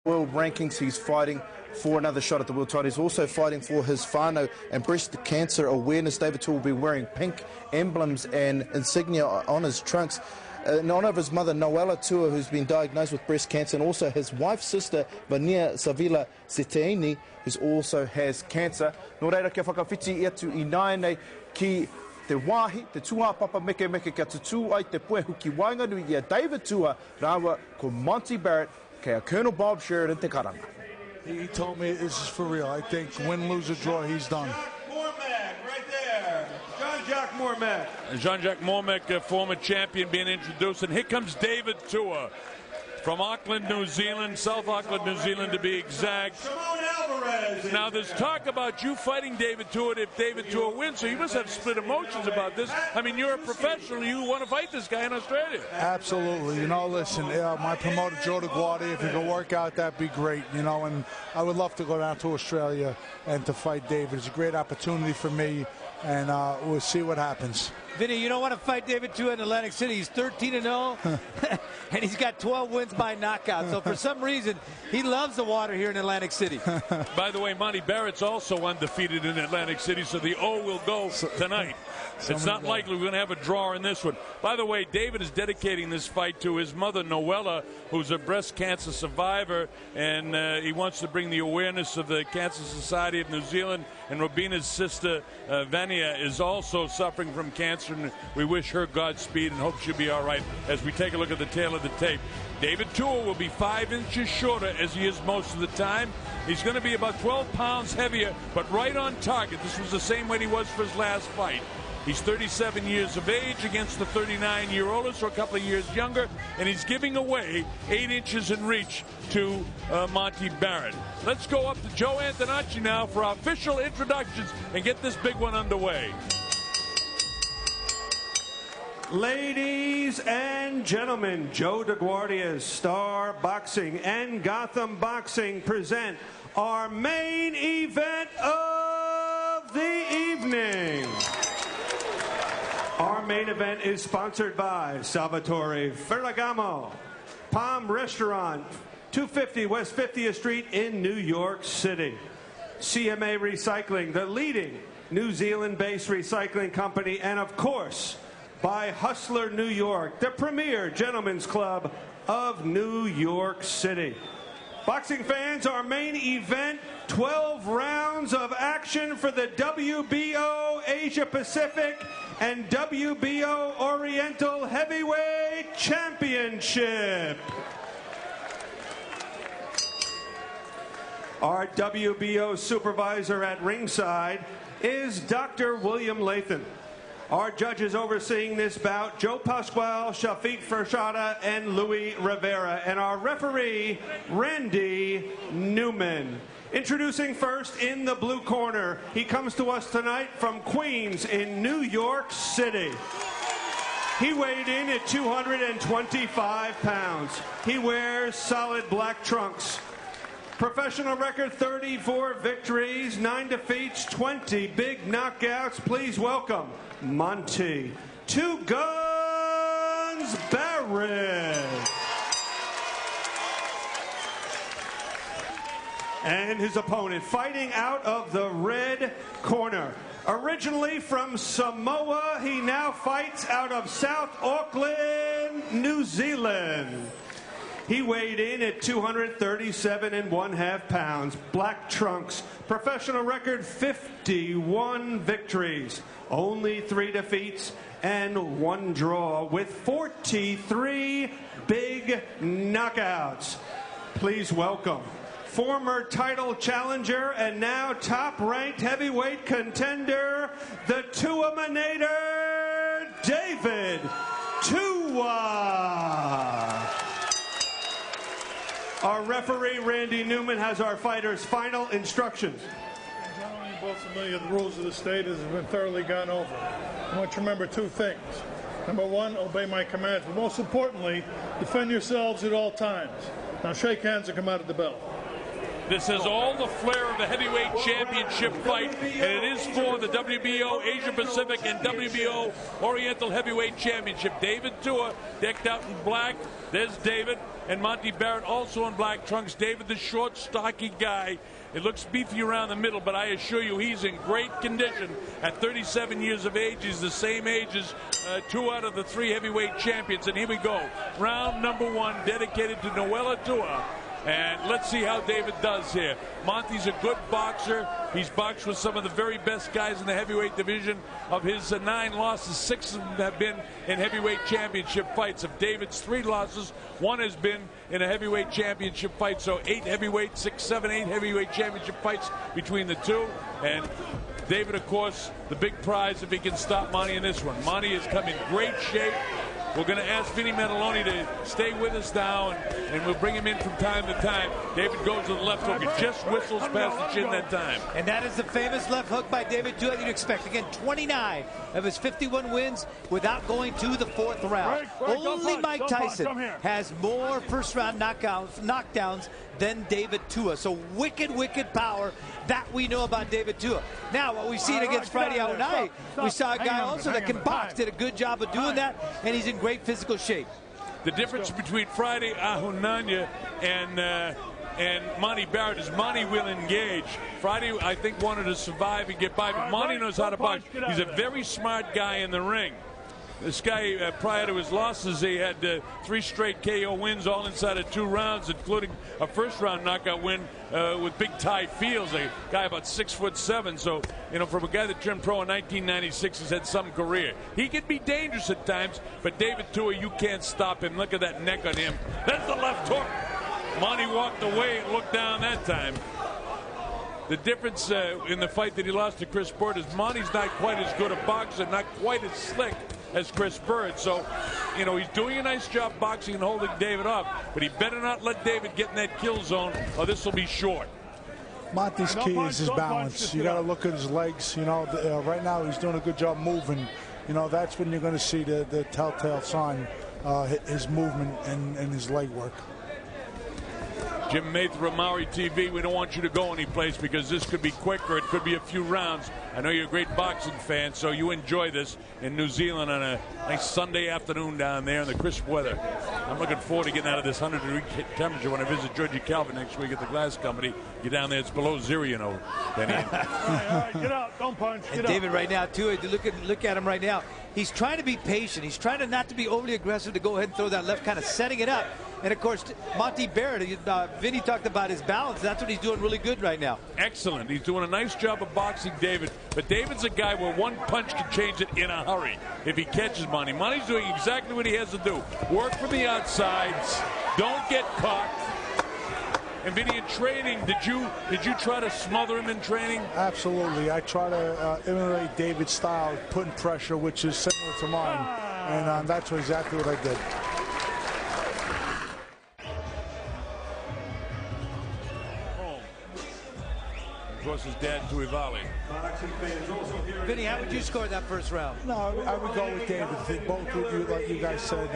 world rankings. He's fighting for another shot at the world title. He's also fighting for his whānau and breast cancer awareness. David Tua will be wearing pink emblems and insignia on his trunks in honour of his mother Noella Tua, who's been diagnosed with breast cancer, and also his wife's sister Vania Savila Setaini, who also has cancer. Nō reira kia whakawhiti i atu I nai nei ki te wāhi, te tua papa meke kia tutu ai te pue huki wainganui i a David Tua, rāua ko Monte Barrett, kei a Colonel Bob Sheridan te karanga. He told me this is for real. I think win, lose, or draw, he's done. Mormack, right there. Jean-Jacques Mormack. Jean-Jacques Mormack, a former champion, being introduced. And here comes David Tua from Auckland, New Zealand, South Auckland, New Zealand to be exact. Simone Alvarez. Now there's talk about you fighting David Tua if David Tua wins, so you must have split emotions about this. I mean, you're a professional. You want to fight this guy in Australia. Absolutely. You know, listen, my promoter, Joe DeGuardi, if he could work out, that'd be great. You know, and I would love to go down to Australia and to fight David. It's a great opportunity for me, and we'll see what happens. Vinny, you don't want to fight David Tua in Atlantic City. He's 13-0, and he's got 12 wins by knockout. So for some reason, he loves the water here in Atlantic City. By the way, Monte Barrett's also undefeated in Atlantic City, so the O will go tonight. It's not likely we're going to have a draw in this one. By the way, David is dedicating this fight to his mother, Noella, who's a breast cancer survivor, and he wants to bring the awareness of the Cancer Society of New Zealand. And Robina's sister, Vania, is also suffering from cancer, and we wish her Godspeed and hope she'll be all right as we take a look at the tail of the tape. David Tua will be 5 inches shorter, as he is most of the time. He's going to be about 12 pounds heavier, but right on target. This was the same weight he was for his last fight. He's 37 years of age against the 39-year-old, so a couple of years younger, and he's giving away 8 inches in reach to Monte Barrett. Let's go up to Joe Antonacci now for our official introductions and get this big one underway. Ladies and gentlemen, Joe DeGuardia's Star Boxing and Gotham Boxing present our main event of the evening. Our main event is sponsored by Salvatore Ferragamo, Palm Restaurant, 250 West 50th Street in New York City. CMA Recycling, the leading New Zealand-based recycling company, and of course, by Hustler New York, the premier gentlemen's club of New York City. Boxing fans, our main event, 12 rounds of action for the WBO Asia Pacific and WBO Oriental Heavyweight Championship. Our WBO supervisor at ringside is Dr. William Lathan. Our judges overseeing this bout, Joe Pasquale, Shafiq Fershada, and Louis Rivera. And our referee, Randy Newman. Introducing first in the blue corner, he comes to us tonight from Queens in New York City. He weighed in at 225 pounds. He wears solid black trunks. Professional record, 34 victories, 9 defeats, 20 big knockouts. Please welcome Monte Two Guns Barrett. And his opponent, fighting out of the red corner. Originally from Samoa, he now fights out of South Auckland, New Zealand. He weighed in at 237.5 pounds, black trunks, professional record 51 victories, only 3 defeats and 1 draw with 43 big knockouts. Please welcome former title challenger and now top-ranked heavyweight contender, the Tua-manator, David Tua. Our referee, Randy Newman, has our fighters' final instructions. Gentlemen, you're both familiar with the rules of the state as have been thoroughly gone over. I want you to remember 2 things. Number 1, obey my commands, but most importantly, defend yourselves at all times. Now shake hands and come out of the bell. This has all the flair of a heavyweight championship fight, and it is for the WBO Asia Pacific and WBO Oriental Heavyweight Championship. David Tua decked out in black. There's David, and Monte Barrett also in black trunks. David, the short, stocky guy. It looks beefy around the middle, but I assure you he's in great condition at 37 years of age. He's the same age as 2 out of the 3 heavyweight champions. And here we go. Round number 1 dedicated to Noella Tua. And let's see how David does here. Monte's a good boxer. He's boxed with some of the very best guys in the heavyweight division. Of his 9 losses, 6 of them have been in heavyweight championship fights. Of David's 3 losses, 1 has been in a heavyweight championship fight. So 8 heavyweight, 6, 7, 8 heavyweight championship fights between the 2. And David, of course, the big prize if he can stop Monte in this one. Monte has come in great shape. We're going to ask Vinny Mataloni to stay with us now, and we'll bring him in from time to time. David goes to the left hook. It just whistles past the chin that time. And that is the famous left hook by David Tua that you'd expect. Again, 29 of his 51 wins without going to the 4th round. Only Mike Tyson has more first-round knockdowns than David Tua. So wicked, wicked power that we know about David Tua. Now, what we've seen against Friday out night, we saw a guy also that can box, did a good job of doing that, and he's in great physical shape. The difference between Friday Ahunanya and Monte Barrett is Monte will engage. Friday, I think, wanted to survive and get by, but Monte knows how to box. He's a very smart guy in the ring. This guy, prior to his losses, he had 3 straight KO wins, all inside of 2 rounds, including a first-round knockout win with Big Ty Fields, a guy about 6'7". So, you know, from a guy that turned pro in 1996, he's had some career. He can be dangerous at times, but David Tua, you can't stop him. Look at that neck on him. That's the left hook. Monte walked away and looked down that time. The difference in the fight that he lost to Chris Bird is Monte's not quite as good a boxer, not quite as slick as Chris Bird. So, you know, he's doing a nice job boxing and holding David up, but he better not let David get in that kill zone or this will be short. Monte's key is his balance. You got to look at his legs. You know, right now he's doing a good job moving. You know, that's when you're going to see the telltale sign, his movement and his leg work. Jim Mather of Maui TV, we don't want you to go anyplace because this could be quick or it could be a few rounds. I know you're a great boxing fan, so you enjoy this in New Zealand on a nice Sunday afternoon down there in the crisp weather. I'm looking forward to getting out of this 100-degree temperature when I visit Georgie Calvin next week at the Glass Company. Get down there, it's below 0, you know, Benny. All right, get out, don't punch. And David right now, too, look at him right now. He's trying to be patient. He's trying to not to be overly aggressive to go ahead and throw that left, kind of setting it up. And, of course, Monte Barrett, Vinny talked about his balance. That's what he's doing really good right now. Excellent. He's doing a nice job of boxing David. But David's a guy where one punch can change it in a hurry if he catches Monte. Monte's doing exactly what he has to do. Work from the outside. Don't get caught. And Vinny, in training, did you try to smother him in training? Absolutely. I try to emulate David's style, putting pressure, which is similar to mine. And that's exactly what I did. Of course, his dad, Tuivali. Vinny, how would you score that first round? No, I would go with David. Both with you, like you guys said,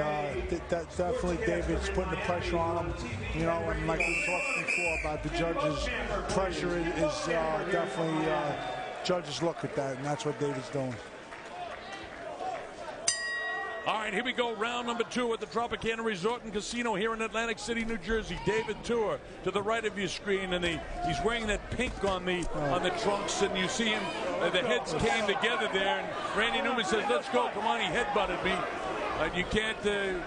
definitely David's putting the pressure on him. You know, and like we talked before about the judges, pressure is definitely, judges look at that, and that's what David's doing. All right, here we go. Round number 2 at the Tropicana Resort and Casino here in Atlantic City, New Jersey. David Tua to the right of your screen, and he's wearing that pink on the trunks, and you see him. The heads came together there, and Randy Newman says, "Let's go." Come on, he headbutted me. You can't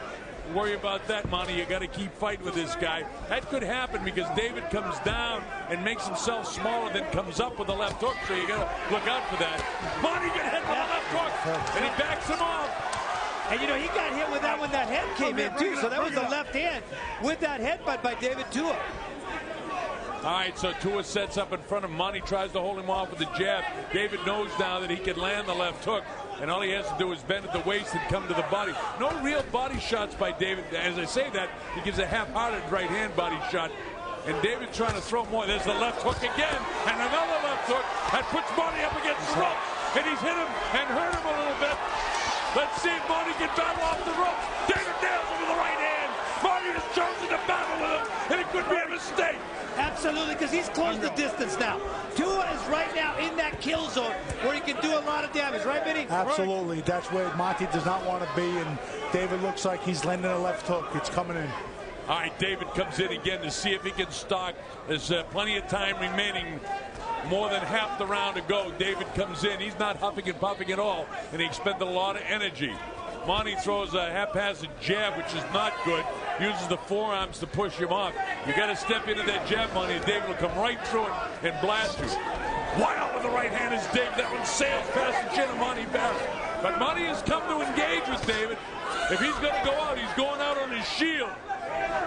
worry about that, Monte. You got to keep fighting with this guy. That could happen because David comes down and makes himself smaller, then comes up with the left hook. So you got to look out for that. Monte get hit with the left hook, and he backs him off. And, you know, he got hit with that when that head came in, too. So that was the left hand with that headbutt by David Tua. All right, so Tua sets up in front of Monte, tries to hold him off with the jab. David knows now that he can land the left hook, and all he has to do is bend at the waist and come to the body. No real body shots by David. As I say that, he gives a half-hearted right-hand body shot. And David trying to throw more. There's the left hook again, and another left hook that puts Monte up against the rope. And he's hit him and hurt him a little bit. Let's see if Monte can battle off the ropes. David nails him with the right hand. Monte has chosen to battle with him. and it could be a mistake. Absolutely, because he's closed the distance now. Tua is right now in that kill zone where he can do a lot of damage, right, Vinny? Absolutely. That's where Monte does not want to be, and David looks like he's landing a left hook. It's coming in. All right, David comes in again to see if he can stock. There's plenty of time remaining. More than half the round to go. David comes in. He's not huffing and puffing at all, and he expended a lot of energy. Monte throws a haphazard jab, which is not good. Uses the forearms to push him off. You got to step into that jab, Monte, and David will come right through it and blast you. Wild with the right hand is David. That one sails past the chin of Monte Barrett. But Monte has come to engage with David. If he's going to go out, he's going out on his shield.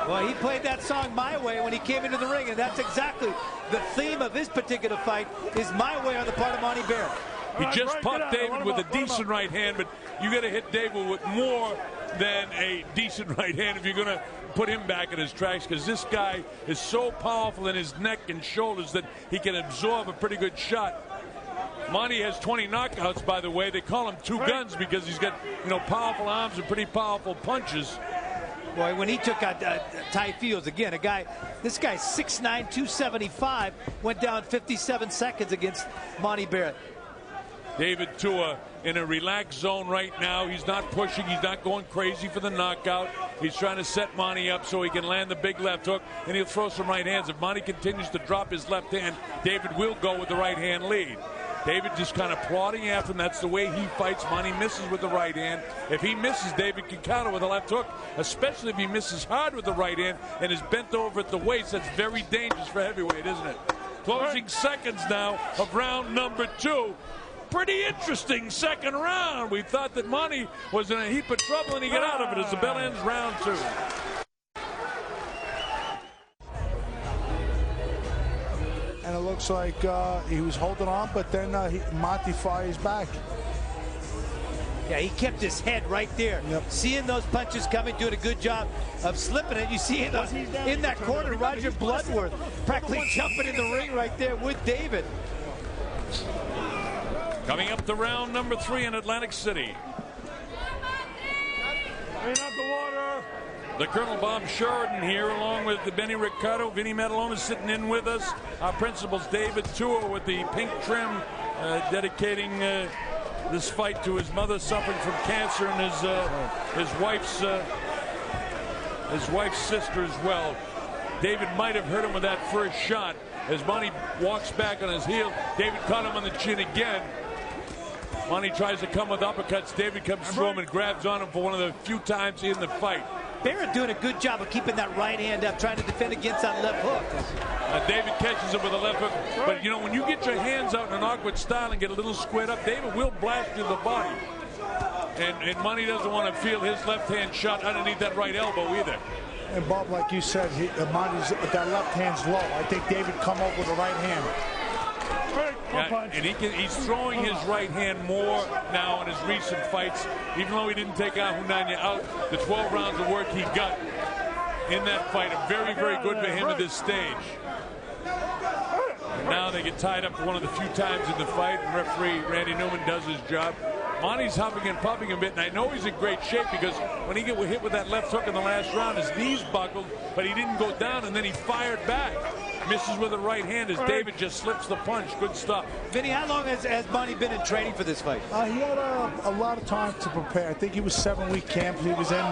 Well, he played that song My Way when he came into the ring, and that's exactly the theme of his particular fight, is My Way on the part of Monte Barrett. He just popped David with a decent right hand, but you got to hit David with more than a decent right hand if you're going to put him back in his tracks, because this guy is so powerful in his neck and shoulders that he can absorb a pretty good shot. Monte has 20 knockouts, by the way. They call him Two Guns because he's got, powerful arms and pretty powerful punches. Boy, when he took out Ty Fields, again, this guy's 6'9", 275, went down 57 seconds against Monte Barrett. David Tua in a relaxed zone right now. He's not pushing. He's not going crazy for the knockout. He's trying to set Monte up so he can land the big left hook, and he'll throw some right hands. If Monte continues to drop his left hand, David will go with the right hand lead. David just kind of plodding after him. That's the way he fights. Monte misses with the right hand. If he misses, David can counter with a left hook, especially if he misses hard with the right hand and is bent over at the waist. That's very dangerous for heavyweight, isn't it? Closing seconds now of round number 2. Pretty interesting second round. We thought that Monte was in a heap of trouble, and he got out of it as the bell ends round 2. And it looks like he was holding on, but then Monte fires back. Yeah, he kept his head right there. Yep. Seeing those punches coming, doing a good job of slipping it. You see in that corner, Roger Bloodworth practically jumping in the ring right there with David. Coming up to round number 3 in Atlantic City. Clean up the water. The Colonel Bob Sheridan here, along with Benny Ricardo. Vinny Matalona sitting in with us. Our principals, David Tua with the pink trim, dedicating this fight to his mother suffering from cancer, and his wife's sister as well. David might have hurt him with that first shot. As Monte walks back on his heel, David caught him on the chin again. Monte tries to come with uppercuts. David comes through him and grabs on him for one of the few times in the fight. Barrett doing a good job of keeping that right hand up, trying to defend against that left hook. David catches it with a left hook. But, when you get your hands out in an awkward style and get a little squared up, David will blast you in the body. And Monte doesn't want to feel his left hand shot underneath that right elbow either. And Bob, like you said, Monte's that left hand's low. I think David come up with the right hand. Yeah, and he's throwing his right hand more now in his recent fights. Even though he didn't take Ahunanya out, the 12 rounds of work he got in that fight are very, very good for him at this stage. And now they get tied up for one of the few times in the fight, and referee Randy Newman does his job. Monte's huffing and puffing a bit, and I know he's in great shape because when he got hit with that left hook in the last round, his knees buckled, but he didn't go down, and then he fired back. Misses with the right hand as David just slips the punch. Good stuff. Vinny, how long has Monte been in training for this fight? He had a lot of time to prepare. I think he was 7-week camp he was in.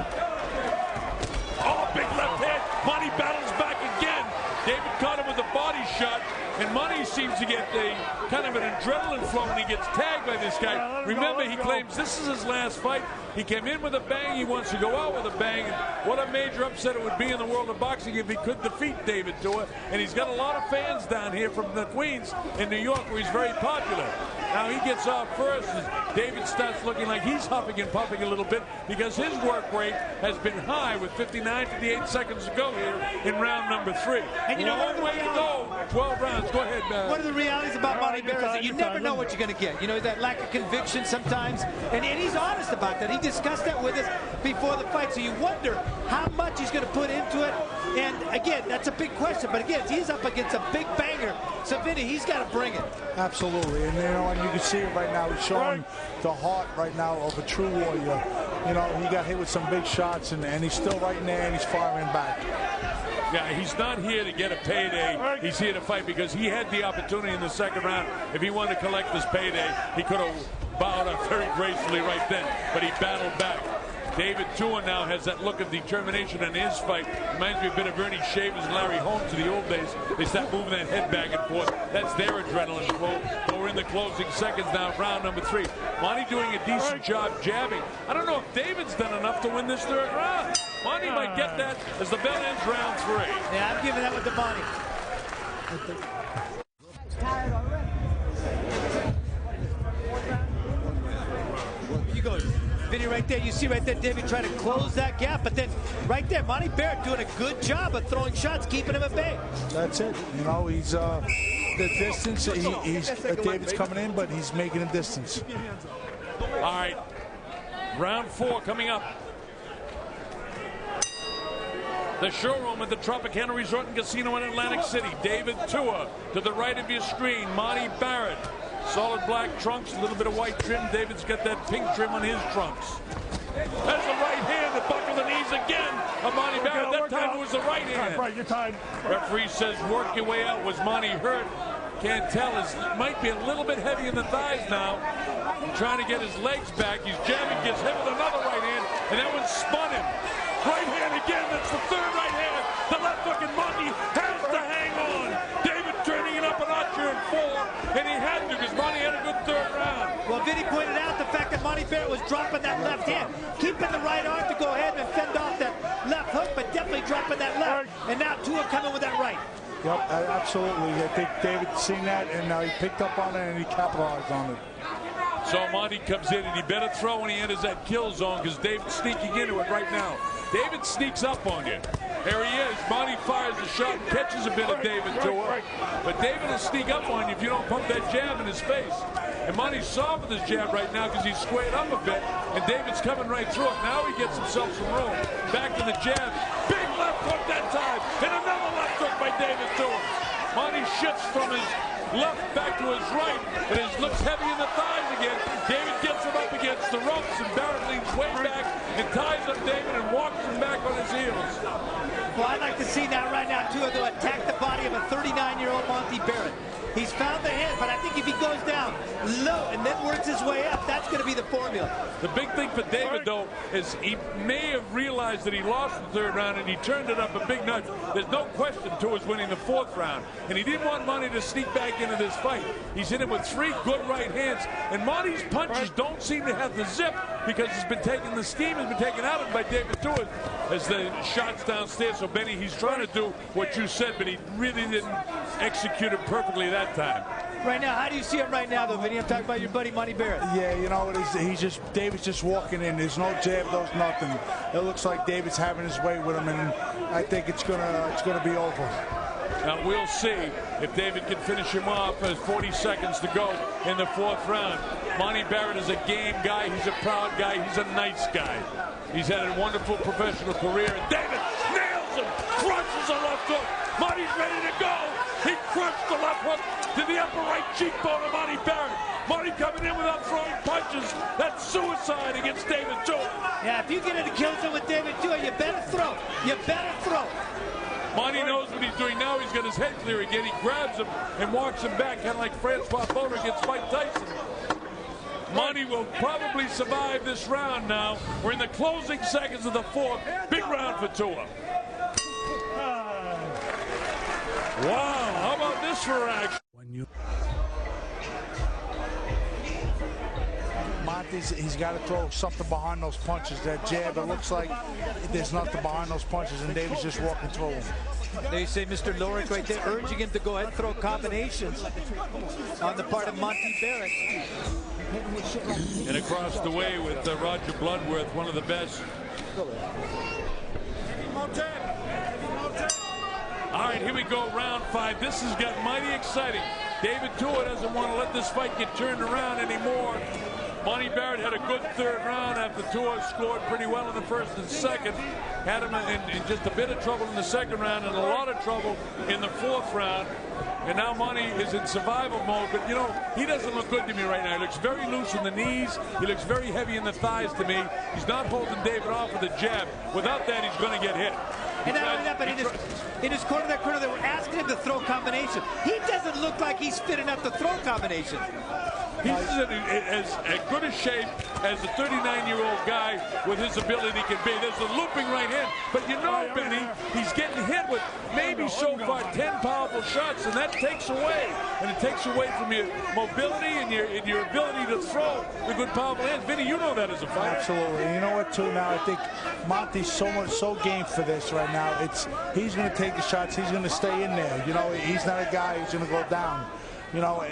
Oh, big left hand. Monte battles back again. David caught him with a body shot, and Monte seems to get a kind of an adrenaline flow when he gets tagged by this guy. Remember, he claims this is his last fight. He came in with a bang. He wants to go out with a bang. And what a major upset it would be in the world of boxing if he could defeat David Tua. And he's got a lot of fans down here from the Queens in New York, where he's very popular. Now he gets off first as David starts looking like he's huffing and puffing a little bit because his work rate has been high with 58 seconds to go here in round number 3. And long way to go. 12 rounds. Go ahead, man. One of the realities about Monte Barrett is that you never know what you're going to get. That lack of conviction sometimes. And he's honest about that. He discussed that with us before the fight. So you wonder how much he's going to put into it. And again, that's a big question. But again, he's up against a big banger. So Vinny, he's got to bring it. Absolutely. And you can see it right now. He's showing the heart right now of a true warrior. He got hit with some big shots, and he's still right in there, and he's firing back. Yeah, he's not here to get a payday. He's here to fight because he had the opportunity in the second round. If he wanted to collect this payday, he could have bowed up very gracefully right then, but he battled back. David Tua now has that look of determination in his fight. Reminds me a bit of Ernie Shavers and Larry Holmes to the old days. They start moving that head back and forth. That's their adrenaline flow. But we're in the closing seconds now, round number 3. Monte doing a decent job jabbing. I don't know if David's done enough to win this third round. Monte might get that as the bell ends round 3. Yeah, I'm giving that one to Monte. You go. Vinny, right there, you see right there, David trying to close that gap, but then right there, Monte Barrett doing a good job of throwing shots, keeping him at bay. That's it. You know, he's the distance. David's coming in, but he's making a distance. All right, round 4 coming up. The showroom at the Tropicana Resort and Casino in Atlantic City. David Tua to the right of your screen. Monte Barrett. Solid black trunks, a little bit of white trim. David's got that pink trim on his trunks. That's the right hand that buckled the knees again of Monte Barrett. That time it was the right hand. Right, you're tied. Referee says work your way out. Was Monte hurt? Can't tell. It might be a little bit heavy in the thighs now. Trying to get his legs back. He's jabbing, gets hit with another right hand, and that one spun him. Right hand again. That's the third right hand. The left hook, and Monte has to hang on. David turning it up a notch here in 4, and he had to because Monte had a good third round. Well, Vinny pointed out the fact that Monte Barrett was dropping that left hand, keeping the right arm to go ahead and fend off that left hook, but definitely dropping that left. And now Tua coming with that right. Yep, absolutely. I think David seen that, and he picked up on it, and he capitalized on it. So Monte comes in, and he better throw when he enters that kill zone because David's sneaking into it right now. David sneaks up on you. There he is. Monte fires the shot and catches a bit of David Tua. But David will sneak up on you if you don't pump that jab in his face. And Monte's soft with his jab right now because he's squared up a bit. And David's coming right through it. Now he gets himself some room. Back to the jab. Big left hook that time. And another left hook by David Tua. Monte shifts from his left back to his right. And it looks heavy in the thighs again. David gets him up against the ropes. And Barrett leans way back and ties up David and walks him back on his heels. Well, I'd like to see now, right now, Tua go attack the body of a 39-year-old Monte Barrett. He's found the hand, but I think if he goes down low and then works his way up, that's going to be the formula. The big thing for David, though, is he may have realized that he lost the third round and he turned it up a big notch. There's no question Tua's winning the 4th round, and he didn't want Monte to sneak back into this fight. He's hit him with 3 good right hands, and Monte's punches don't seem to have the zip because the steam has been taken out of him by David Tua as the shots downstairs. So, Benny, he's trying to do what you said, but he really didn't execute it perfectly that time. Right now, how do you see him right now, though, Vinny? I'm talking about your buddy Monte Barrett. Yeah, you know, David's just walking in. There's no jab, there's nothing. It looks like David's having his way with him, and I think it's gonna be over. Now we'll see if David can finish him off. There's 40 seconds to go in the 4th round. Monte Barrett is a game guy. He's a proud guy. He's a nice guy. He's had a wonderful professional career. And David nails him, crushes a left hook. Monte's ready to go. He crushed the left hook to the upper right cheekbone of Monte Barrett. Monte coming in without throwing punches. That's suicide against David Tua. Yeah, if you get into kill zone with David Tua, you better throw. You better throw. Monte knows what he's doing now. He's got his head clear again. He grabs him and walks him back, kind of like Francois Bowler against Mike Tyson. Monte will probably survive this round now. We're in the closing seconds of the 4th. Big round for Tua. Wow, how about this for action? He's got to throw something behind those punches. That jab, it looks like there's nothing behind those punches, and David's just walking through them. They say Mr. Lorick right there urging him to go ahead and throw combinations on the part of Monte Barrett. And across the way with Roger Bloodworth, one of the best. All right, here we go, round 5. This has got mighty exciting. David Tua doesn't want to let this fight get turned around anymore. Monte Barrett had a good 3rd round after Tua scored pretty well in the 1st and 2nd. Had him in just a bit of trouble in the 2nd round and a lot of trouble in the 4th round. And now Monte is in survival mode. But, you know, he doesn't look good to me right now. He looks very loose in the knees. He looks very heavy in the thighs to me. He's not holding David off with a jab. Without that, he's going to get hit. And not only that, but in his corner, they were asking him to throw combinations. He doesn't look like he's fit enough to throw combinations. He's in as good a shape as a 39-year-old guy with his ability can be. There's a looping right hand, but you know, Benny, he's getting hit with maybe so far 10 powerful shots, and that takes away. And it takes away from your mobility and your ability to throw the good powerful hands. Benny, you know that as a fighter. Absolutely. And you know what, too, now I think Monte's so game for this right now. He's going to take the shots. He's going to stay in there. You know, he's not a guy who's going to go down. You know,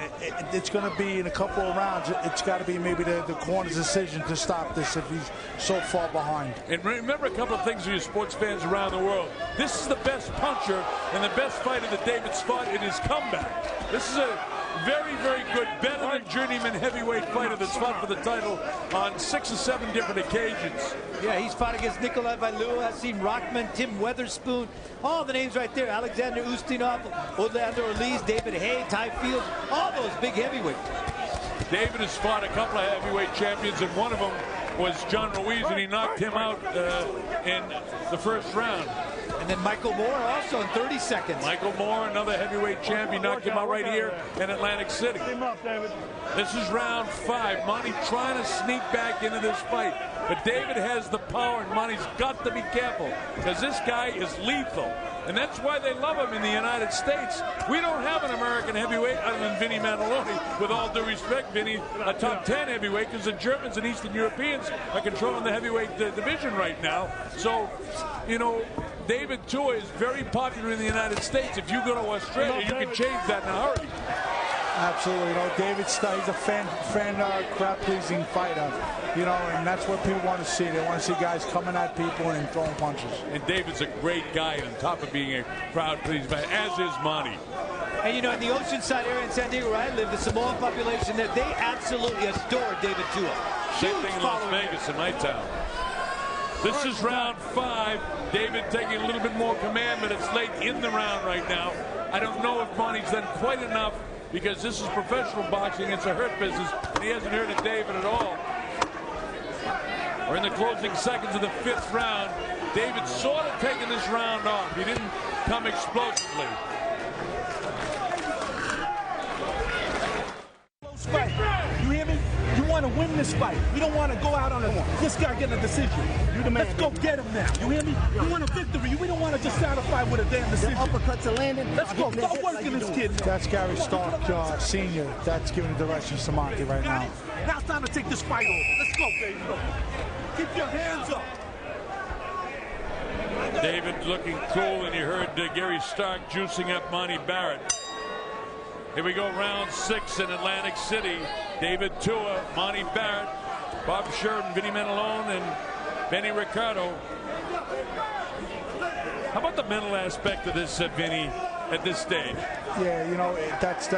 it's going to be in a couple of rounds. It's got to be maybe the corner's decision to stop this if he's so far behind. And remember a couple of things for you sports fans around the world. This is the best puncher and the best fighter that David's fought in his comeback. This is a very, very good, better than journeyman heavyweight fighter that's fought for the title on 6 or 7 different occasions. Yeah, he's fought against Nikolai Vailua, Hasim Rockman, Tim Weatherspoon, all the names right there. Alexander Ustinov, Orlando Ortiz, David Hay, Ty Fields, all those big heavyweights. David has fought a couple of heavyweight champions, and one of them was John Ruiz, and he knocked him out in the first round. And then Michael Moore also in 30 seconds. Michael Moore, another heavyweight champion, knocked him out right here in Atlantic City. This is round 5. Monte trying to sneak back into this fight. But David has the power, and Monte's got to be careful because this guy is lethal. And that's why they love him in the United States. We don't have an American heavyweight other than Vinny Manaloni. With all due respect, Vinny, a top 10 heavyweight, because the Germans and Eastern Europeans are controlling the heavyweight division right now. So, you know, David Tua is very popular in the United States. If you go to Australia, you can change that in a hurry. Absolutely. You know, he's a fan crowd-pleasing fighter. You know, and that's what people want to see. They want to see guys coming at people and throwing punches. And David's a great guy on top of being a crowd-pleasing fighter, as is Monte. And you know, in the Oceanside area in San Diego where I live, the Samoan population there, they absolutely adore David Tua. Same thing in Las Vegas, in my town. This is round 5. David taking a little bit more command, but it's late in the round right now. I don't know if Monte's done quite enough because this is professional boxing. It's a hurt business, and he hasn't hurt David at all. We're in the closing seconds of the 5th round. David sort of taking this round off. He didn't come explosively. Fight. You hear me? You want to win this fight. We don't want to go out on this guy getting a decision. You the man. Let's go get him now. You hear me? You want a victory. We don't want to just satisfy with a damn decision. The uppercuts are landing. Let's go. Start working this kid. That's Gary Stark, Sr. That's giving the directions to Monte right now. Now it's time to take this fight over. Let's go, baby. Keep your hands up. David looking cool, and you heard Gary Stark juicing up Monte Barrett. Here we go, round 6 in Atlantic City. David Tua, Monte Barrett, Bob Sheridan, Vinny Manalone, and Benny Ricardo. How about the mental aspect of this, Vinny, at this stage? Yeah, you know, that's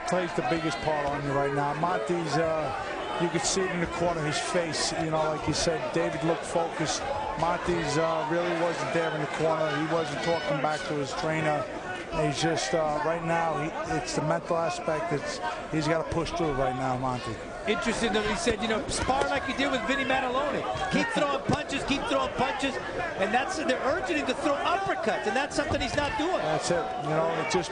plays the biggest part on you right now. Monte's, you could see it in the corner of his face. You know, like you said, David looked focused. Monte's really wasn't there in the corner. He wasn't talking back to his trainer. He's just, right now, it's the mental aspect. He's got to push through right now, Monte. Interesting that he said, you know, spar like you did with Vinny Manalone. Keep throwing punches, and they're urging him to throw uppercuts, and that's something he's not doing. That's it. You know, it's just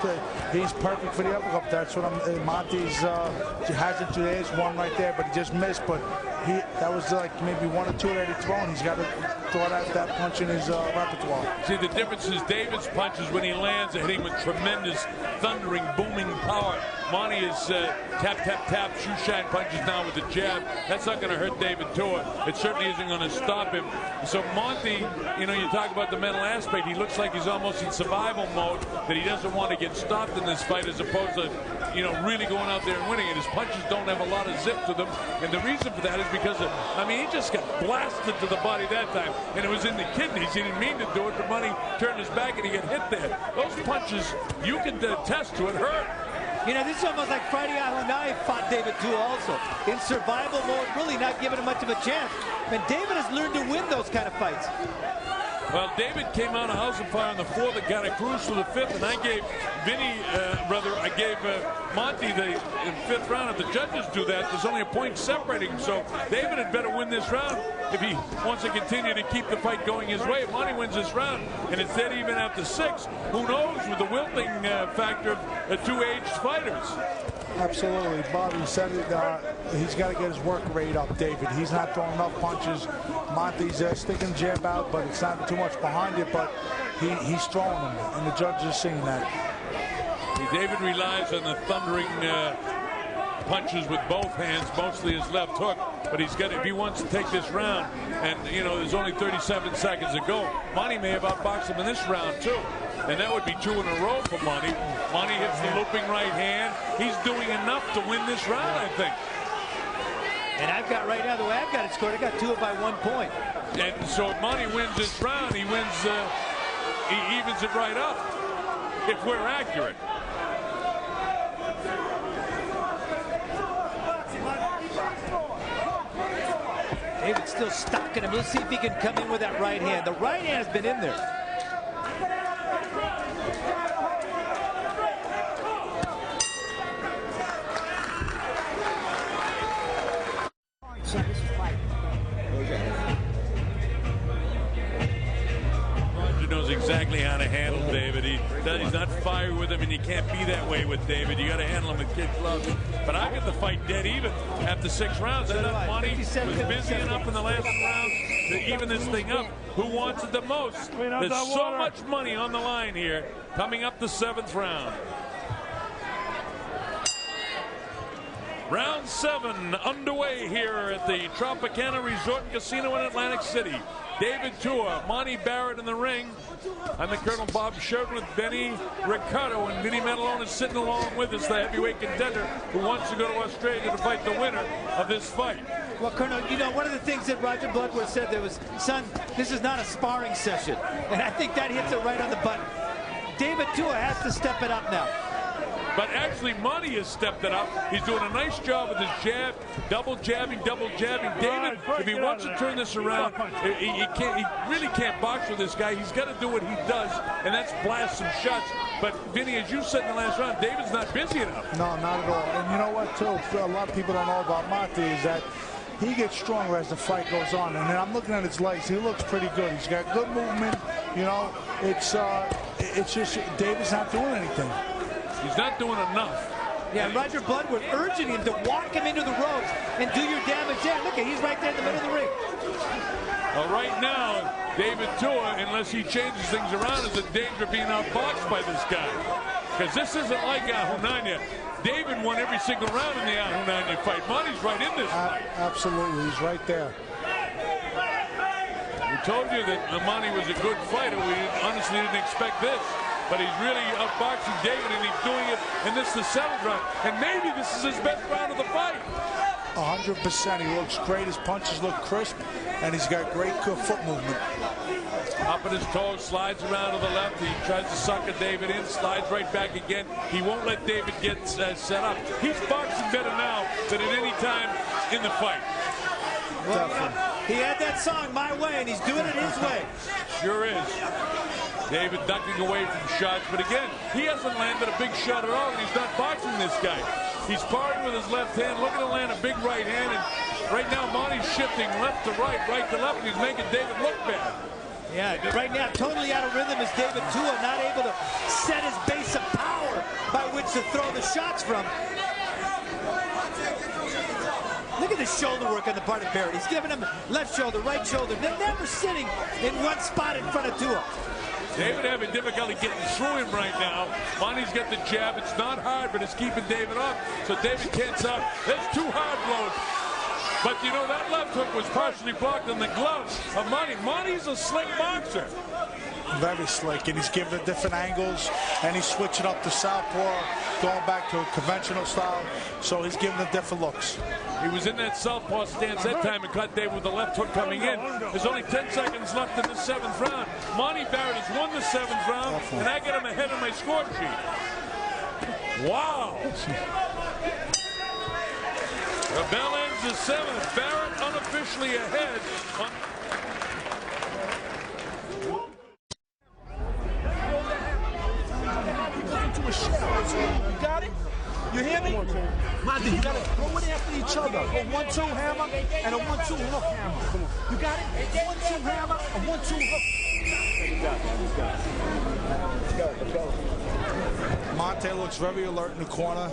he's perfect for the uppercut. That's what Monte's hasn't. There's one right there, but he just missed. But that was like maybe 1 or 2 that he'd thrown. He's got to throw that punch in his repertoire. See, the difference is David's punches when he lands are hitting with tremendous, thundering, booming power. Monte is tap, tap, tap, shoe shine punches now with the jab. That's not going to hurt David Tua. It certainly isn't going to stop him. So Monte, you know, you talk about the mental aspect. He looks like he's almost in survival mode, that he doesn't want to get stopped in this fight as opposed to, you know, really going out there and winning. And his punches don't have a lot of zip to them. And the reason for that is because of, I mean, he just got blasted to the body that time. And it was in the kidneys. He didn't mean to do it, but Monte turned his back and he got hit there. Those punches, you can attest to it, hurt. You know, this is almost like Friday Ahunai fought David Tua also. In survival mode, really not giving him much of a chance. And David has learned to win those kind of fights. Well, David came out of house and fire on the 4th and got a cruise to the 5th, and I gave Monte Monty, in the 5th round, if the judges do that, there's only a point separating. So David had better win this round if he wants to continue to keep the fight going his way. If Monty wins this round, and it's dead even after 6, who knows with the wilting factor of 2 aged fighters. Absolutely. Bobby said it. He's got to get his work rate up, David. He's not throwing enough punches. Monty's sticking the jab out, but it's not too much behind it, but he's throwing them, and the judges are seeing that. David relies on the thundering punches with both hands, mostly his left hook, but he's got, if he wants to take this round, and you know there's only 37 seconds to go, Monty may have outboxed him in this round too, and that would be 2 in a row for Monty. Monty hits the looping right hand. He's doing enough to win this round, I think. And I've got right now, the way I've got it scored, I got 2 by 1 point. And so if Monty wins this round, he wins, he evens it right up, if we're accurate. David's still stalking him. Let's see if he can come in with that right hand. The right hand has been in there. Roger knows exactly how to handle David. He's not fiery with him, and you can't be that way with David. You got to handle him with kid gloves. But I get the fight dead even after 6 rounds. I thought Monty was busy enough in the last round to even this thing up. Who wants it the most? There's so much money on the line here coming up the 7th round. Round 7 underway here at the Tropicana Resort and Casino in Atlantic City. David Tua, Monte Barrett in the ring. I'm the Colonel Bob Sheridan with Benny Ricardo, and Vinny Matalone is sitting along with us, the heavyweight contender who wants to go to Australia to fight the winner of this fight. Well, Colonel, you know, one of the things that Roger Bloodworth said there was, son, this is not a sparring session. And I think that hits it right on the button. David Tua has to step it up now. But actually, Monty has stepped it up. He's doing a nice job with his jab, double jabbing, double jabbing. David, if he wants to turn this around, he really can't box with this guy. He's got to do what he does, and that's blast some shots. But, Vinny, as you said in the last round, David's not busy enough. No, not at all. And you know what, too? A lot of people don't know about Monty is that he gets stronger as the fight goes on. And then I'm looking at his legs. He looks pretty good. He's got good movement. You know, it's just David's not doing anything. He's not doing enough. Yeah, Roger Bloodworth urging him to walk him into the ropes and do your damage there. Look, he's right there in the middle of the ring. Well, right now, David Tua, unless he changes things around, is in danger of being outboxed by this guy. Because this isn't like Ahunanya. David won every single round in the Ahunanya fight. Monty's right in this fight. Absolutely, he's right there. We told you that Monty was a good fighter. We honestly didn't expect this. But he's really outboxing David, and he's doing it, and this is the 7th round. And maybe this is his best round of the fight. 100%. He looks great. His punches look crisp, and he's got great foot movement. Up at his toes, slides around to the left. He tries to sucker David in, slides right back again. He won't let David get set up. He's boxing better now than at any time in the fight. Well, he had that song, My Way, and he's doing it his way. Sure is. David ducking away from shots, but again, he hasn't landed a big shot at all, and he's not boxing this guy. He's sparring with his left hand, looking to land a big right hand, and right now Monty's shifting left to right, right to left, and he's making David look bad. Yeah, right now, totally out of rhythm is David Tua, not able to set his base of power by which to throw the shots from. Look at the shoulder work on the part of Barrett. He's giving him left shoulder, right shoulder. They're never sitting in one spot in front of Tua. David having difficulty getting through him right now. Monty's got the jab. It's not hard, but it's keeping David off. So David can't stop. There's 2 hard blows. But you know, that left hook was partially blocked in the gloves of Monty. Monty's a slick boxer. Very slick, and he's giving it different angles, and he's switching up to southpaw, going back to a conventional style, so he's giving it different looks. He was in that southpaw stance that time and caught David with the left hook coming in. There's only 10 seconds left in the 7th round. Monte Barrett has won the 7th round, and I got him ahead of my score sheet. Wow. The bell ends the 7th. Barrett unofficially ahead. You got it? You hear me? Monte, you gotta throw it after each other. A 1-2 hammer and a 1-2 hook hammer. Come on. You got it? 1-2 hammer, a 1-2 hook. Let's go. Monte looks very alert in the corner.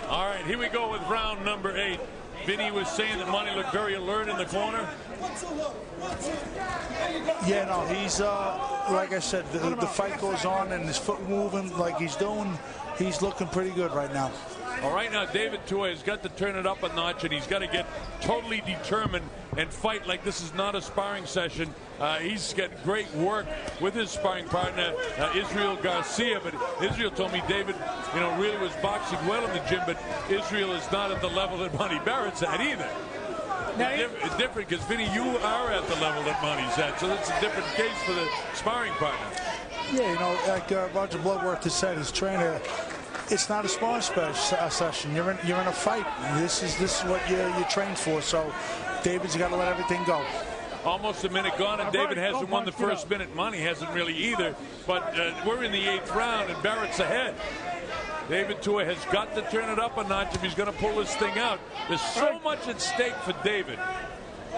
All right, here we go with round number 8. Vinny was saying that Monte looked very alert in the corner. Yeah, no, he's, like I said, the fight goes on and his foot moving like he's doing. He's looking pretty good right now. All right, now David Tua has got to turn it up a notch, and he's got to get totally determined and fight like this is not a sparring session. He's got great work with his sparring partner, Israel Garcia. But Israel told me David, really was boxing well in the gym, but Israel is not at the level that Monte Barrett's at either. Now, it's different because, Vinny, you are at the level that Monte's at, so that's a different case for the sparring partner. Yeah, like Roger Bloodworth has said, his trainer, it's not a sparring session. You're in a fight. This is what you trained for. So David's got to let everything go. Almost a minute gone, and David hasn't won the first minute. Monte hasn't really either. But we're in the 8th round, and Barrett's ahead. David Tua has got to turn it up a notch if he's going to pull this thing out. There's so much at stake for David.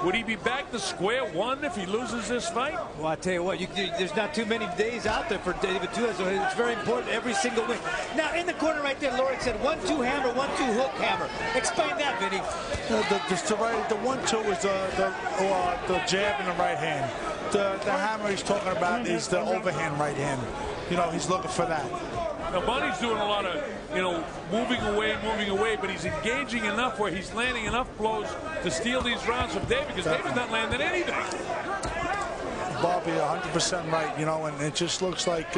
Would he be back to square one if he loses this fight? Well, I tell you what, there's not too many days out there for David Tua, so it's very important every single week. Now, in the corner right there, Lauren said 1-2 hammer, 1-2 hook hammer. Explain that, Vinny. The 1-2 is the jab in the right hand. The hammer he's talking about is the overhand right hand. He's looking for that. Now, Monte's doing a lot of, moving away, but he's engaging enough where he's landing enough blows to steal these rounds from David, because David's not landing anything. Bobby, 100% right, and it just looks like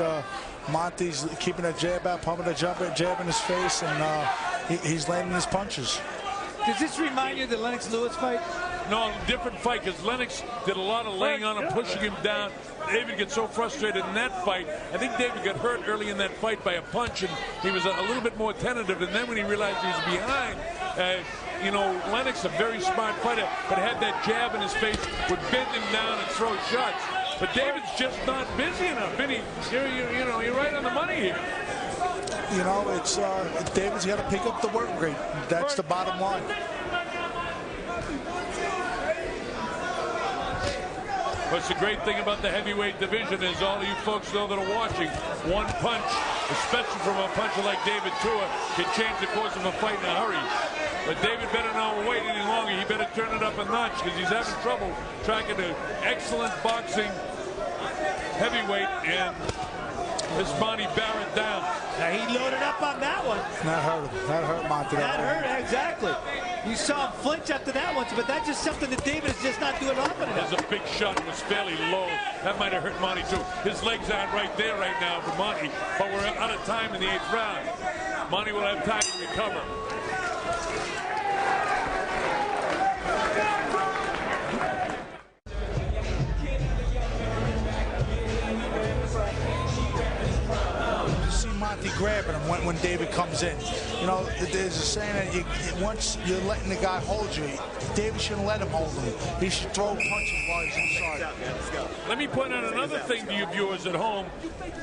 Monte's keeping a jab out, pumping a jab in his face, and he's landing his punches. Does this remind you of the Lennox Lewis fight? No, different fight, because Lennox did a lot of laying on him, pushing him down. David gets so frustrated in that fight. I think David got hurt early in that fight by a punch, and he was a little bit more tentative. And then when he realized he was behind, Lennox, a very smart fighter, but had that jab in his face, would bend him down and throw shots. But David's just not busy enough. Vinny, you're right on the money here. It's David's got to pick up the work rate. That's the bottom line. What's the great thing about the heavyweight division is all of you folks know that are watching, one punch, especially from a puncher like David Tua, can change the course of a fight in a hurry. But David better not wait any longer. He better turn it up a notch, because he's having trouble tracking an excellent boxing heavyweight and this Monte Barrett down. Now, he loaded up on that one. That hurt him. That hurt Monte. That hurt, exactly. You saw him flinch after that one, but that's just something that David is just not doing often enough. There's a big shot. It was fairly low. That might have hurt Monte, too. His legs aren't right there right now for Monte, but we're out of time in the 8th round. Monte will have time to recover. Monte grabbing him when David comes in. There's a saying that once you're letting the guy hold you, David shouldn't let him hold him. He should throw punches while he's inside. Let me point out another thing to you viewers at home.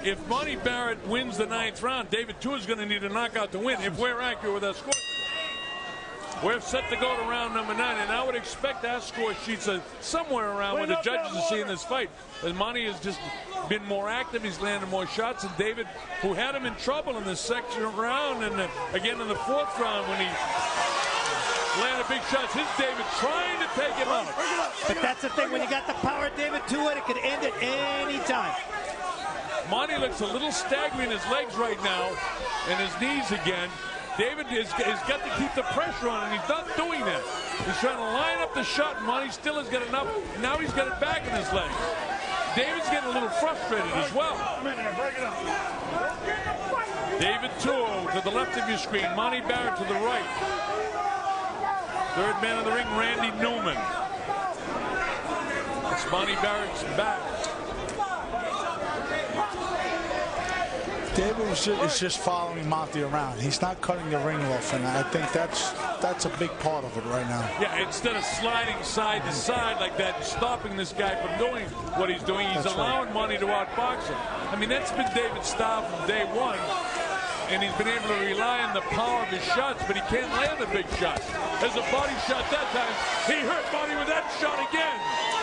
If Monte Barrett wins the 9th round, David Tua is going to need a knockout to win, if we're accurate with our score. We're set to go to round number 9, and I would expect our score sheets are somewhere around where the judges are seeing this fight. As Monte has just been more active, he's landed more shots, and David, who had him in trouble in the second round, and again in the 4th round when he landed big shots, his David trying to take him out. But that's the thing, when you got the power of David Tua, it could end at any time. Monte looks a little staggering in his legs right now, and his knees again. David has got to keep the pressure on, and he's not doing that. He's trying to line up the shot, and Monte still has got enough. Now he's got it back in his legs. David's getting a little frustrated as well. David Tua to the left of your screen, Monte Barrett to the right. Third man in the ring, Randy Newman. It's Monte Barrett's back. David is just following Monte around. He's not cutting the ring off, and I think that's that's a big part of it right now. Yeah, instead of sliding side to side like that, stopping this guy from doing what he's doing, he's allowing Monte to outbox him. I mean, that's been David's style from day one. And he's been able to rely on the power of his shots, but he can't land a big shot. There's a body shot that time. He hurt Monte with that shot again.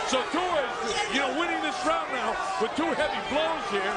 So Tua is, winning this round now with two heavy blows here.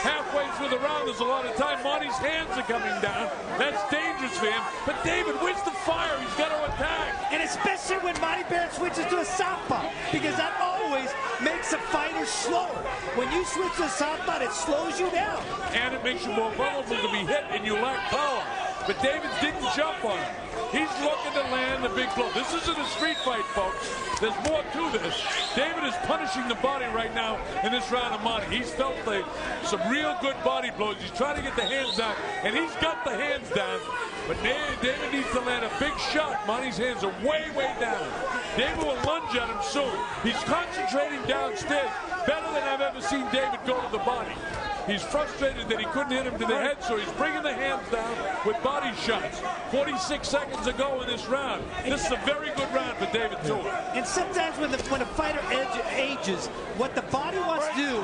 Halfway through the round, there's a lot of time. Monte's hands are coming down. That's dangerous for him. But David, where's the fire? He's got to attack. And especially when Monte Barrett switches to a southpaw, because that always makes a fighter slower. When you switch to a southpaw, it slows you down. And it makes you more vulnerable to be hit, and you lack power. But David didn't jump on him. He's looking to land the big blow. This isn't a street fight, folks. There's more to this. David is punishing the body right now in this round of Monte. He's felt some real good body blows. He's trying to get the hands down, and he's got the hands down. But David needs to land a big shot. Monte's hands are way, way down. David will lunge at him soon. He's concentrating downstairs better than I've ever seen David go to the body. He's frustrated that he couldn't hit him to the head, so he's bringing the hands down with body shots. 46 seconds ago in this round. This is a very good round for David Tua. And sometimes when a fighter ages, what the body wants to do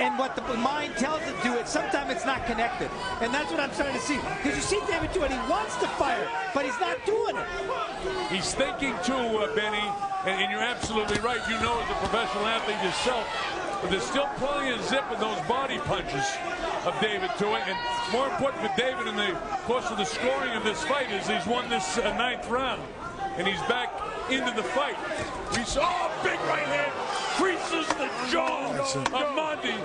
and what the mind tells it to do, sometimes it's not connected. And that's what I'm starting to see. Because you see David Tua, and he wants to fire, but he's not doing it. He's thinking too, Benny, and you're absolutely right. You know as a professional athlete yourself, but there's still plenty of zip in those body punches of David Tua. And more important for David in the course of the scoring of this fight is he's won this ninth round. And he's back into the fight. We saw a big right hand. Creases the jaw of Monte.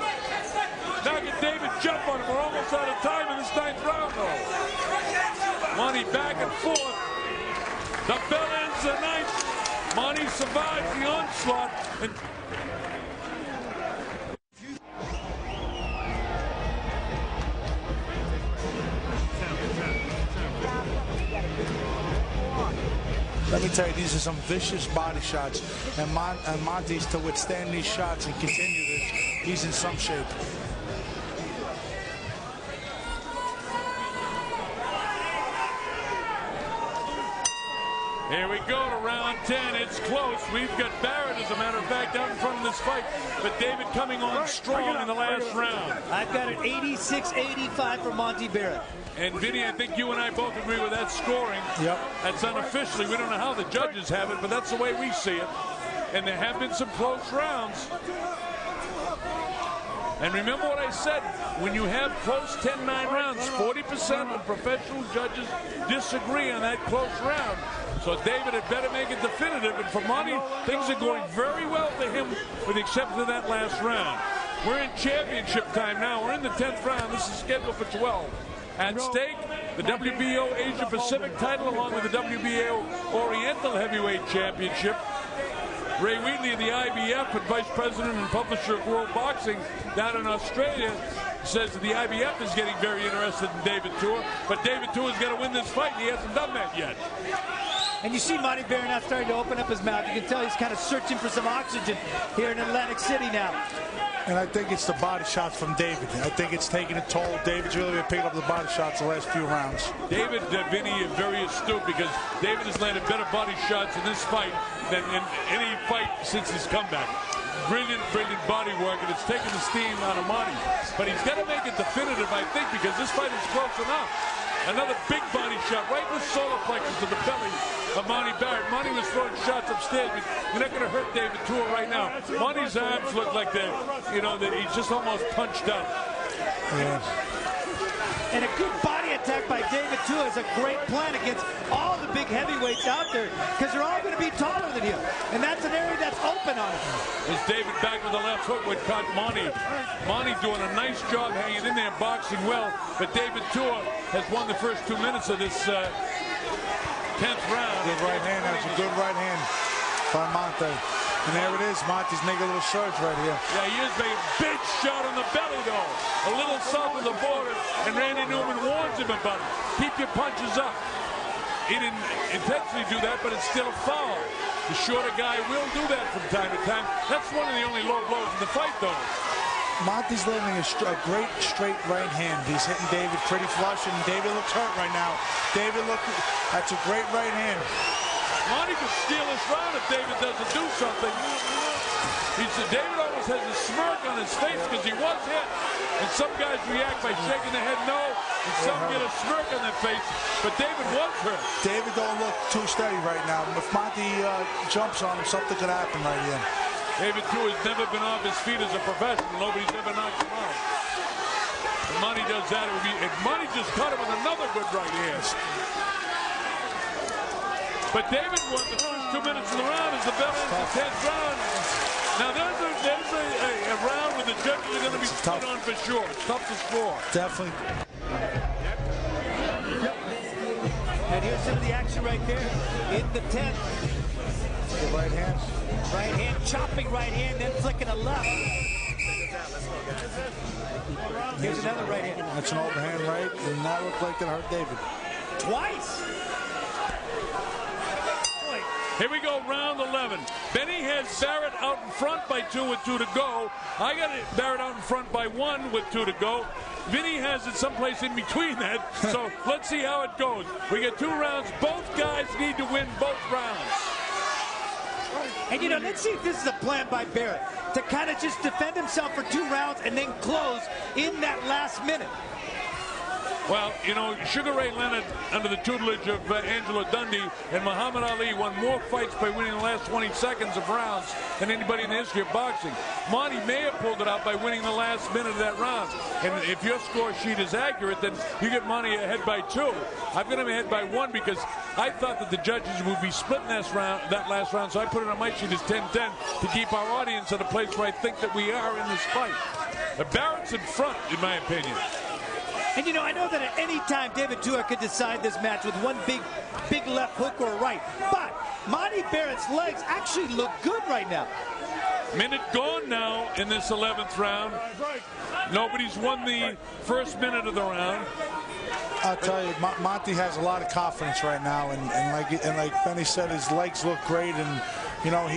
Now can David jump on him? We're almost out of time in this ninth round, though. Monte back and forth. The bell ends the ninth. Monte survives the onslaught. And let me tell you, these are some vicious body shots, and Monte's to withstand these shots and continue this, he's in some shape. here we go to round 10. It's close. We've got Barrett, as a matter of fact, out in front of this fight. But David coming on strong in the last round. I've got it 86-85 for Monte Barrett. And Vinny, I think you and I both agree with that scoring. Yep. That's unofficially. We don't know how the judges have it, but that's the way we see it. And there have been some close rounds. And remember what I said, when you have close 10-9 rounds, 40% of professional judges disagree on that close round. So David had better make it definitive. And for Monte, things are going very well for him with the exception of that last round. We're in championship time now. We're in the 10th round. This is scheduled for 12. At stake, the WBO Asia Pacific title along with the WBO Oriental Heavyweight Championship. Ray Wheatley of the IBF and Vice President and Publisher of World Boxing down in Australia says that the IBF is getting very interested in David Tua, but David Tua's got to win this fight, and he hasn't done that yet. And you see Monte Barrett now starting to open up his mouth. You can tell he's kind of searching for some oxygen here in Atlantic City now. And I think it's the body shots from David. I think it's taking a toll. David's really been picking up the body shots the last few rounds. David, Vinny, is very astute because David has landed better body shots in this fight than in any fight since his comeback. Brilliant, brilliant body work, and it's taken the steam out of Monte. But he's got to make it definitive, I think, because this fight is close enough. Another big body shot right in the solar plexus to the belly of Monte Barrett. Monte was throwing shots upstairs, but you're not going to hurt David Tua right now. Monte's arms look like they're, that he's just almost punched out. Yeah. And a good body attack by David Tua is a great plan against all the big heavyweights out there because they're all going to be taller than him. And that's an area that's open on him. As David back with the left hook, which caught Monte. Monte doing a nice job hanging in there, boxing well. But David Tua has won the first 2 minutes of this 10th round. Good right hand. That's a good right hand by Monte. And there it is. Monte's making a little surge right here. Yeah, he is making a big shot on the belly, though. A little south of the border. And Randy Newman warns him about it. Keep your punches up. He didn't intentionally do that, but it's still a foul. The shorter guy will do that from time to time. That's one of the only low blows in the fight, though. Monte's landing a great straight right hand. He's hitting David pretty flush, and David looks hurt right now. That's a great right hand. Monte could steal this round if David doesn't do something. David almost has a smirk on his face because he was hit. And some guys react by shaking their head no, and some get a smirk on their face. But David was hurt. David don't look too steady right now. If Monte jumps on him, something could happen right here. David, too, has never been off his feet as a professional. Nobody's ever knocked him out. If Monte does that, it would be... If Monte just caught him with another good right hand. But David won the first 2 minutes of the round as the bell ends the 10th round. Now, there's a round where the judges are going to be split on for sure. It's tough to score. Definitely. And here's some of the action right there in the 10th. The right hand. Right hand, chopping right hand, then flicking a left. Here's another right hand. That's an overhand right, and that looked like it hurt David. Twice. Here we go, round 11. Benny has Barrett out in front by 2 with 2 to go. I got Barrett out in front by 1 with 2 to go. Vinny has it someplace in between that. So let's see how it goes. We get 2 rounds. Both guys need to win both rounds. And, you know, let's see if this is a plan by Barrett to kind of just defend himself for 2 rounds and then close in that last minute. Well, you know, Sugar Ray Leonard, under the tutelage of Angelo Dundee, and Muhammad Ali won more fights by winning the last 20 seconds of rounds than anybody in the history of boxing. Monte may have pulled it out by winning the last minute of that round. And if your score sheet is accurate, then you get Monte ahead by 2. I've got him ahead by 1 because I thought that the judges would be splitting that last round, so I put it on my sheet as 10-10 to keep our audience at a place where I think that we are in this fight. Barrett's in front, in my opinion. And, you know, I know that at any time David Tua could decide this match with one big left hook or right. But Monte Barrett's legs actually look good right now. Minute gone now in this 11th round. Nobody's won the first minute of the round. I'll tell you, Monte has a lot of confidence right now, and like Benny said, his legs look great, and you know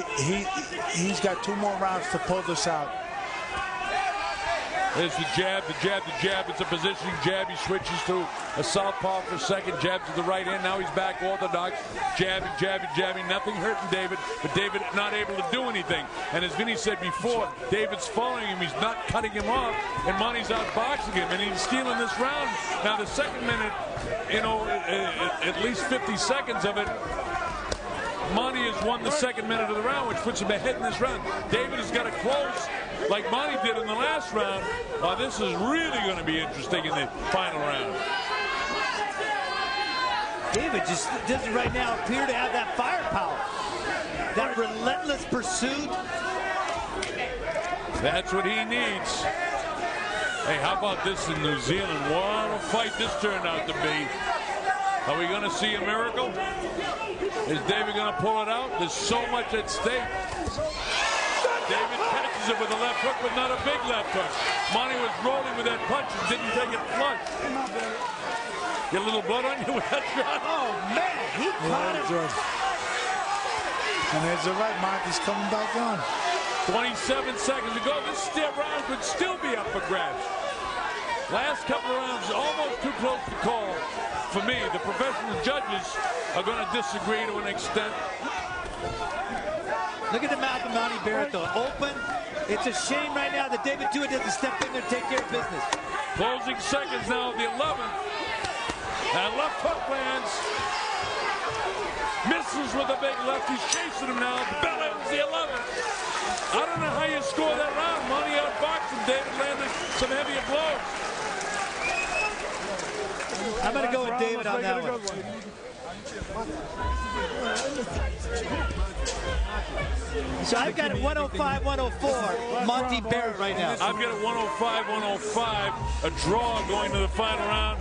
he's got 2 more rounds to pull this out. There's the jab, the jab, the jab. It's a positioning jab. He switches to a southpaw for a second. Jab to the right hand. Now he's back orthodox. Jabbing, jabbing, jabbing. Nothing hurting David, but David not able to do anything. And as Vinny said before, David's following him. He's not cutting him off, and Monte's outboxing him, and he's stealing this round. Now the second minute, you know, at least 50 seconds of it, Monte has won the second minute of the round, which puts him ahead in this round. David has got to close like Monte did in the last round. This is really going to be interesting in the final round. David just doesn't right now appear to have that firepower, that relentless pursuit. That's what he needs. Hey, how about this in New Zealand? What a fight this turned out to be. Are we going to see a miracle? Is David going to pull it out? There's so much at stake. David catches it with a left hook, but not a big left hook. Monte was rolling with that punch and didn't take it flush. Get a little blood on you with that shot? Oh, man, he caught it. And there's the right. Monte's coming back on. 27 seconds to go. This round could still be up for grabs. Last couple of rounds, almost too close to call. For me, the professional judges are going to disagree to an extent. Look at the mouth of Monte Barrett, though. Open. It's a shame right now that David Tua doesn't step in there and take care of business. Closing seconds now of the 11th. And left hook lands. Misses with a big left. He's chasing him now. The bell ends the 11th. I don't know how you score that round. Monte outboxed him. David landed some heavier blows. I'm going to go with David on that one. So I've got it 105-104, Monte Barrett right now. I've got it 105-105, a draw going to the final round.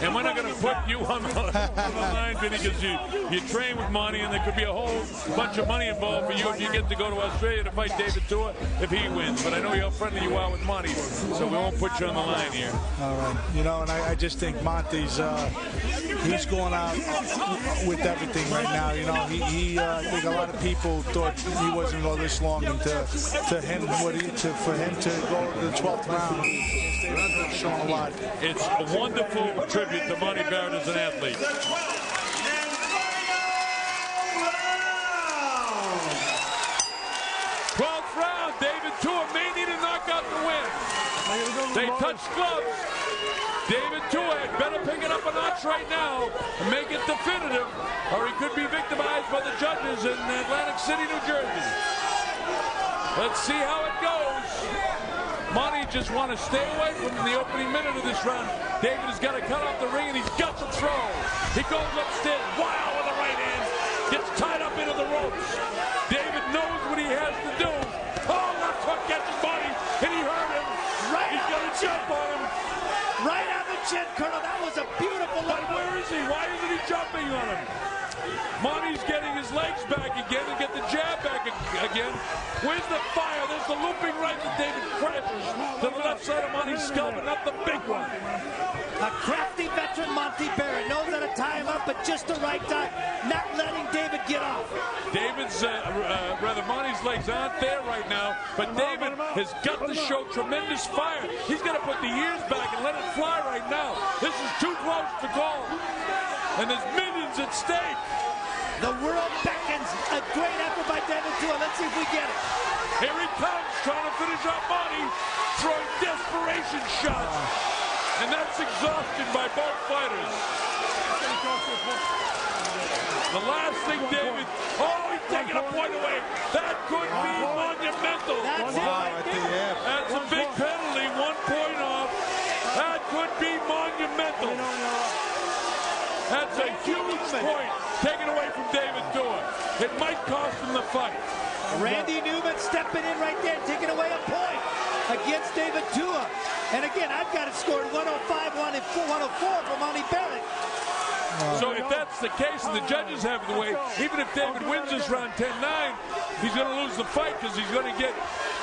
And we're not going to put you on the line, Vinny, because you train with Monty, and there could be a whole bunch of money involved for you if you get to go to Australia to fight David Tua if he wins. But I know how friendly you are with Monty, so we won't put you on the line here. All right. You know, and I just think Monty's he's going out with everything right now. You know, I think a lot of people thought he wasn't going this long, and for him to go to the 12th round, he's shown a lot. It's a wonderful tribute to Monte Barrett as an athlete. 12th round, David Tua may need a knockout to win. They touch gloves. David Tua had better pick it up a notch right now and make it definitive, or he could be victimized by the judges in Atlantic City, New Jersey. Let's see how it goes. Monty just want to stay away from the opening minute of this round. David has got to cut off the ring, and he's got to throw. He goes upstairs, wow, with the right hand. Gets tied up into the ropes. David knows what he has to do. Oh, left hook catches Monty, and he hurt him. Right. He's going to jump on him. Right on the chin, Colonel. That was a beautiful one. Where is he? Why isn't he jumping on him? Monty's getting his legs back again and get the jab back again. Where's the fire? There's the looping right that David crashes to the left side of Monty's skull, but not the big one. A crafty veteran, Monte Barrett, knows how to tie him up at just the right time, not letting David get off. David's, Monty's legs aren't there right now, but David has got to show tremendous fire. He's got to put the ears back and let it fly right now. This is too close to call. And there's millions at stake. The world beckons. A great effort by David Tua. Let's see if we get it. Here he comes, trying to finish off Monty, throwing desperation shots. And that's exhaustion by both fighters. The last thing David... Oh, he's taking a point away. That could be monumental. That's it. That's a big penalty, 1 point off. That could be monumental. That's a huge point taken away from David Tua. It might cost him the fight. Randy Newman stepping in right there, taking away a point against David Tua. And again, I've got it scored 105, 104 for Monte Barrett. So if that's the case and the judges have it the way, even if David wins this round 10-9, he's going to lose the fight because he's going to get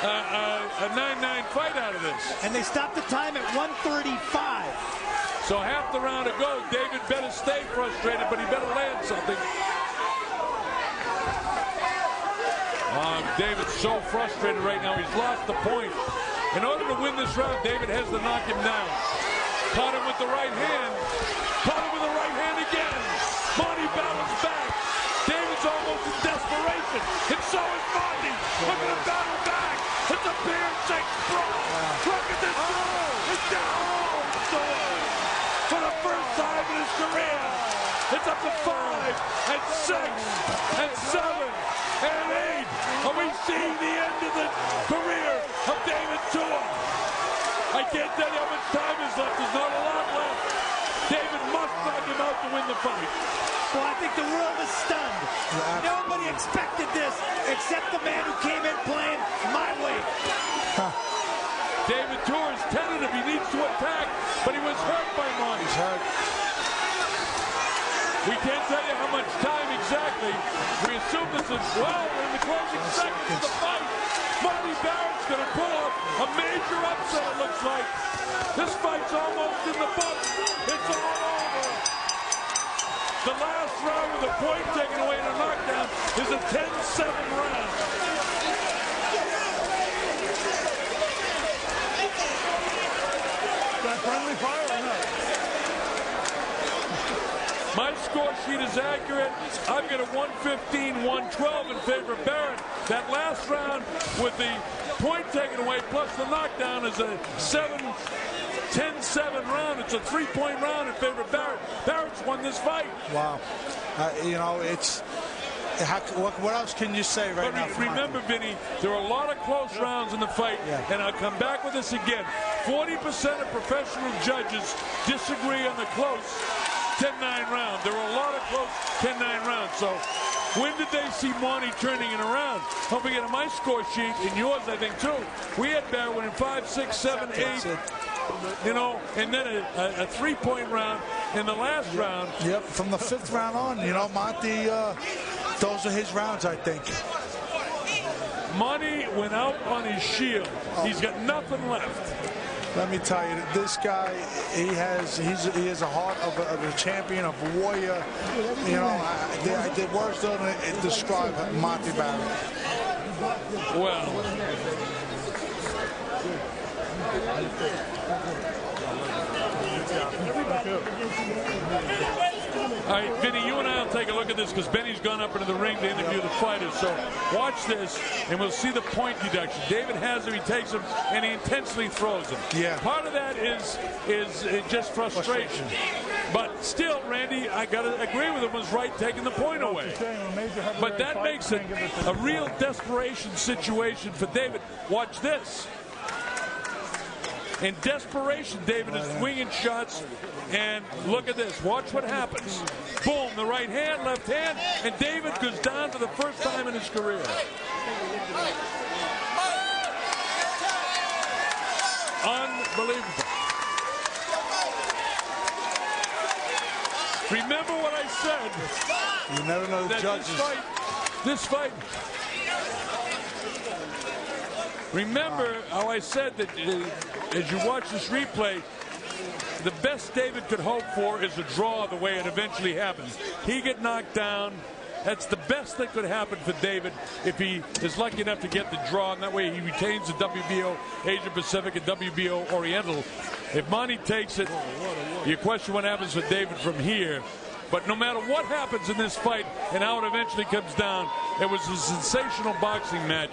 a 9-9 fight out of this. And they stopped the time at 135. So half the round to go. David better stay frustrated, but he better land something. David's so frustrated right now. He's lost the point. In order to win this round, David has to knock him down. Caught him with the right hand. Caught him with the right hand again. Monty battles back. David's almost in desperation. And so is Monty. Look at him battle back. It's a beer and sex brawl. Look at this. It's down. For the first time in his career, it's up to 5 and 6 and 7 and 8. Are we seeing the end of the career of David Tua? I can't tell you how much time is left. There's not a lot left. David must knock him out to win the fight. Well, I think the world is stunned. Nobody expected this except the man who came in playing my way. David Tua is tentative. He needs to attack, but he was hurt by Monty. He's hurt. We can't tell you how much time exactly. We assume this is, well, in the closing seconds of the fight. Monte Barrett's going to pull off a major upset, it looks like. This fight's almost in the books. It's all over. The last round with a point taken away in a knockdown is a 10-7 round. Friendly fire or not? My score sheet is accurate. I've got a 115-112 in favor of Barrett. That last round with the point taken away plus the knockdown is a 10-7 round. It's a 3-point round in favor of Barrett. Barrett's won this fight. Wow. You know, it's... What else can you say right now? Remember, Vinny, there are a lot of close rounds in the fight, and I'll come back with this again. 40% of professional judges disagree on the close 10-9 round. There are a lot of close 10-9 rounds. So When did they see Monte turning it around? Don't forget, on my score sheet, and yours, I think, too, we had Barrett winning 5, 6, 7, 8, you know, and then a 3-point round in the last round. Yep, from the 5th round on, you know, Monte, those are his rounds, I think. Monte went out on his shield. He's got nothing left. Let me tell you, this guy, he has a heart of a champion, of a warrior. You know, the words don't describe Monte Barrett. Well, all right, Vinny, you and I will take a look at this because Benny's gone up into the ring to interview the fighters. So watch this, and we'll see the point deduction. David has him, he takes him, and he intensely throws him. Yeah. Part of that is just frustration. But still, Randy, I got to agree with him, was right taking the point away. But that makes it a real desperation situation for David. Watch this. In desperation, David is swinging shots, and look at this. Watch what happens. Boom, the right hand, left hand, and David goes down for the first time in his career. Unbelievable. Remember what I said. You never know the judges. This fight. Remember how I said that as you watch this replay, the best David could hope for is a draw the way it eventually happens. He get knocked down. That's the best that could happen for David if he is lucky enough to get the draw, and that way he retains the WBO Asia Pacific and WBO Oriental. If Monte takes it, you question what happens for David from here. But no matter what happens in this fight and how it eventually comes down, it was a sensational boxing match.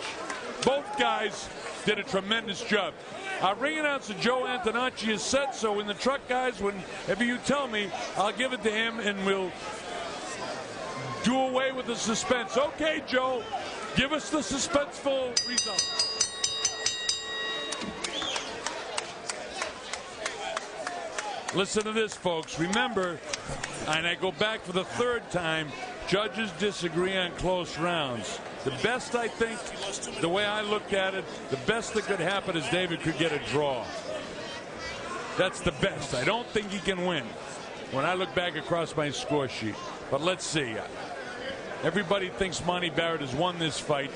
Both guys did a tremendous job. Our ring announcer, Joe Antonacci, has said so in the truck, guys. Whenever you tell me, I'll give it to him, and we'll do away with the suspense. Okay, Joe, give us the suspenseful result. Listen to this, folks. Remember, and I go back for the 3rd time, judges disagree on close rounds. The best, I think, the way I look at it, the best that could happen is David could get a draw. That's the best. I don't think he can win when I look back across my score sheet. But let's see. Everybody thinks Monte Barrett has won this fight.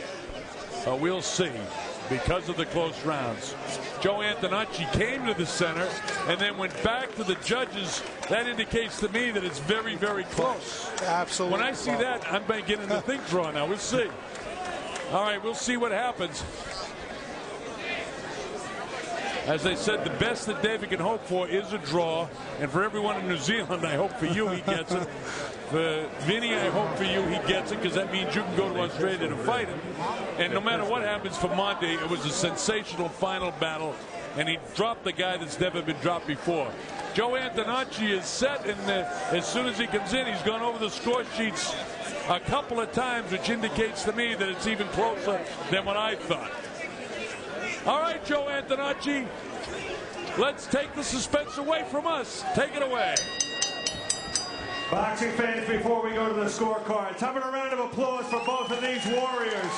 We'll see because of the close rounds. Joe Antonacci came to the center and then went back to the judges. That indicates to me that it's very, very close. Absolutely. When I see that, I'm beginning to think draw now. We'll see. All right, we'll see what happens. As I said, the best that David can hope for is a draw. And for everyone in New Zealand, I hope for you he gets it. For Vinny, I hope for you he gets it, because that means you can go to Australia to fight him. And no matter what happens for Monte, it was a sensational final battle. And he dropped the guy that's never been dropped before. Joe Antonacci is set, and as soon as he comes in, he's gone over the score sheets a couple of times, which indicates to me that it's even closer than what I thought. All right, Joe Antonacci, let's take the suspense away from us. Take it away. Boxing fans, before we go to the scorecards, how about a round of applause for both of these warriors?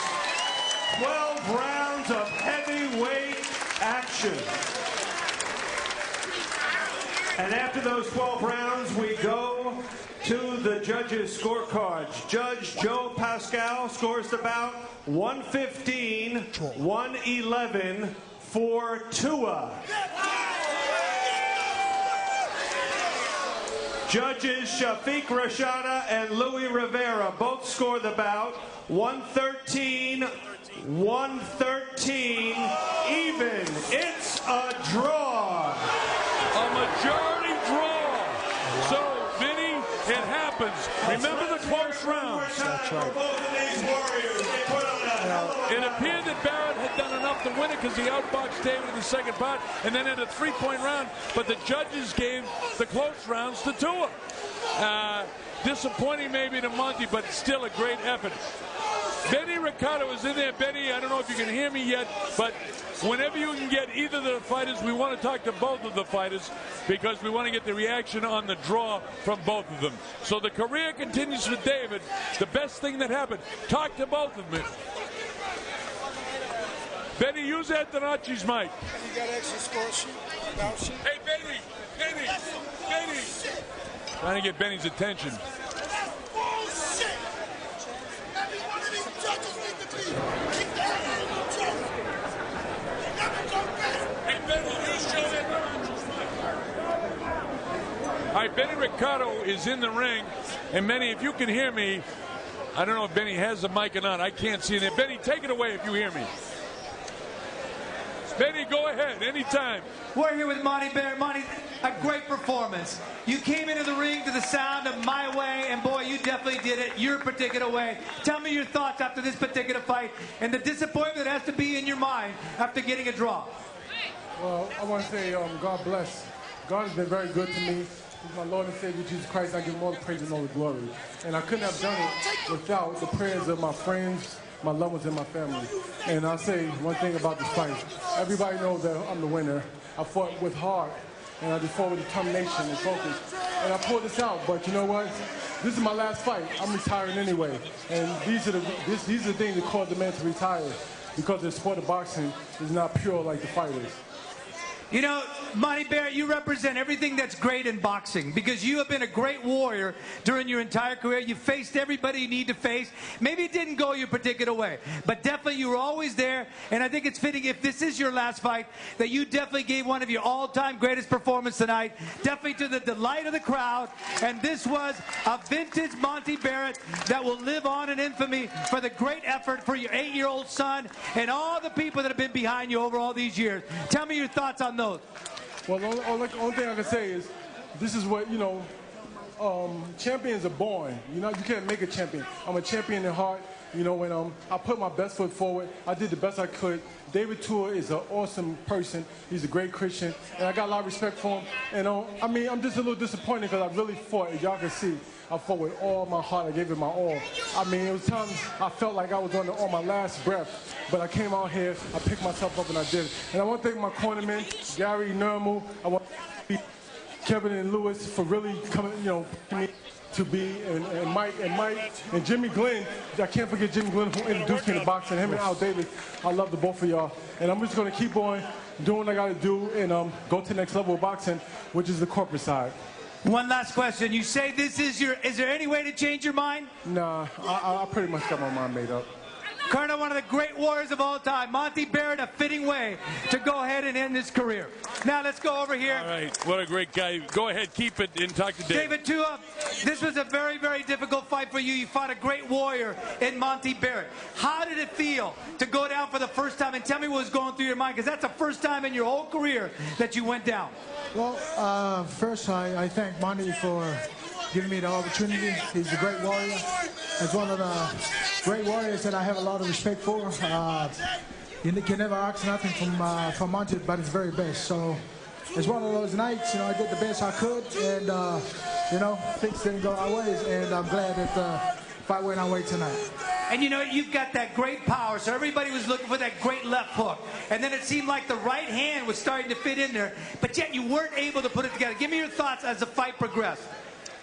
12 rounds of heavyweight action. And after those 12 rounds, we go to the judges' scorecards. Judge Joe Pascal scores the bout 115-111 for Tua. Judges Shafiq Rashada and Louis Rivera both score the bout 113-113 even. It's a draw. A majority draw. So, Vinny, it happens. Remember the close rounds. That's right. Both of these warriors, they put on it appeared that Barrett had done enough to win it because he outboxed David in the second part and then had a 3-point round, but the judges gave the close rounds to Tua. Disappointing maybe to Monte, but still a great effort. Benny Ricardo is in there. Benny, I don't know if you can hear me yet, but whenever you can get either of the fighters, we want to talk to both of the fighters because we want to get the reaction on the draw from both of them. So the career continues with David. The best thing that happened. Talk to both of them. Benny, use Antonacci's mic. You got extra score sheet? Hey, Benny! Trying to get Benny's attention. Bullshit! Every one of these judges need to be kicked out of the trophy. Never go back. Hey, Benny, use Antonacci's mic. All right, Benny Ricardo is in the ring. And Benny, if you can hear me, I don't know if Benny has the mic or not. I can't see it. Benny, take it away if you hear me. Benny, go ahead, anytime. We're here with Monte Barrett. Monte, a great performance. You came into the ring to the sound of My Way, and boy, you definitely did it your particular way. Tell me your thoughts after this particular fight and the disappointment that has to be in your mind after getting a draw. Well, I want to say God bless. God has been very good to me. He's my Lord and Savior, Jesus Christ. I give him all the praise and all the glory. And I couldn't have done it without the prayers of my friends, my loved ones, and my family. And I'll say one thing about this fight. Everybody knows that I'm the winner. I fought with heart, and I just fought with determination and focus. And I pulled this out, but you know what? This is my last fight. I'm retiring anyway. And these are the things that cause the man to retire, because the sport of boxing is not pure like the fight is. You know, Monte Barrett, you represent everything that's great in boxing because you have been a great warrior during your entire career. You faced everybody you need to face. Maybe it didn't go your particular way, but definitely you were always there. And I think it's fitting, if this is your last fight, that you definitely gave one of your all-time greatest performances tonight, definitely to the delight of the crowd. And this was a vintage Monte Barrett that will live on in infamy for the great effort for your 8-year-old son and all the people that have been behind you over all these years. Tell me your thoughts on those. Well, the only thing I can say is this is what, champions are born. You can't make a champion. I'm a champion in heart. When I put my best foot forward, I did the best I could. David Tua is an awesome person. He's a great Christian, and I got a lot of respect for him. And I'm just a little disappointed because I really fought. As y'all can see, I fought with all my heart. I gave it my all. It was times I felt like I was on my last breath. But I came out here, I picked myself up, and I did it. And I want to thank my cornermen, Gary, Nermal. I want to thank Kevin and Lewis for really coming, me to be, and Mike, and Jimmy Glenn. I can't forget Jimmy Glenn who introduced me to boxing. Him and Al Davis. I love the both of y'all. And I'm just going to keep on doing what I got to do and go to the next level of boxing, which is the corporate side. One last question. You say this is is there any way to change your mind? Nah, I pretty much got my mind made up. Colonel, one of the great warriors of all time, Monte Barrett, a fitting way to go ahead and end his career. Now let's go over here. All right, what a great guy. Go ahead, keep it and talk to David. David Tua, this was a very, very difficult fight for you. You fought a great warrior in Monte Barrett. How did it feel to go down for the first time? And tell me what was going through your mind, because that's the first time in your whole career that you went down. Well, first I thank Monte for giving me the opportunity. He's a great warrior. He's one of the great warriors that I have a lot of respect for. You can never ask nothing from Monte but his very best. So it's one of those nights, I did the best I could, and things didn't go our ways, and I'm glad that the fight went our way tonight. And you've got that great power, so everybody was looking for that great left hook. And then it seemed like the right hand was starting to fit in there, but yet you weren't able to put it together. Give me your thoughts as the fight progressed.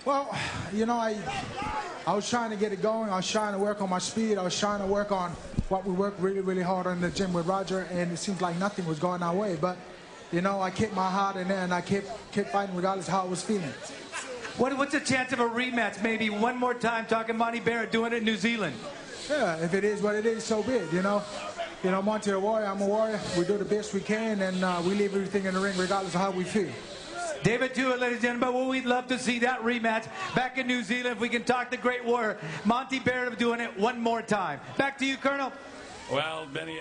Well, I was trying to get it going. I was trying to work on my speed. I was trying to work on what we worked really, really hard on in the gym with Roger, and it seems like nothing was going our way. But, I kept my heart in there, and I kept fighting regardless of how I was feeling. What's the chance of a rematch, maybe one more time, talking Monte Barrett doing it in New Zealand? Yeah, if it is what it is, so be it, Monte a warrior, I'm a warrior. We do the best we can, and we leave everything in the ring regardless of how we feel. David Tua, ladies and gentlemen, well, we'd love to see that rematch back in New Zealand if we can talk the great warrior, Monte Barrett, of doing it one more time. Back to you, Colonel. Well, Benny...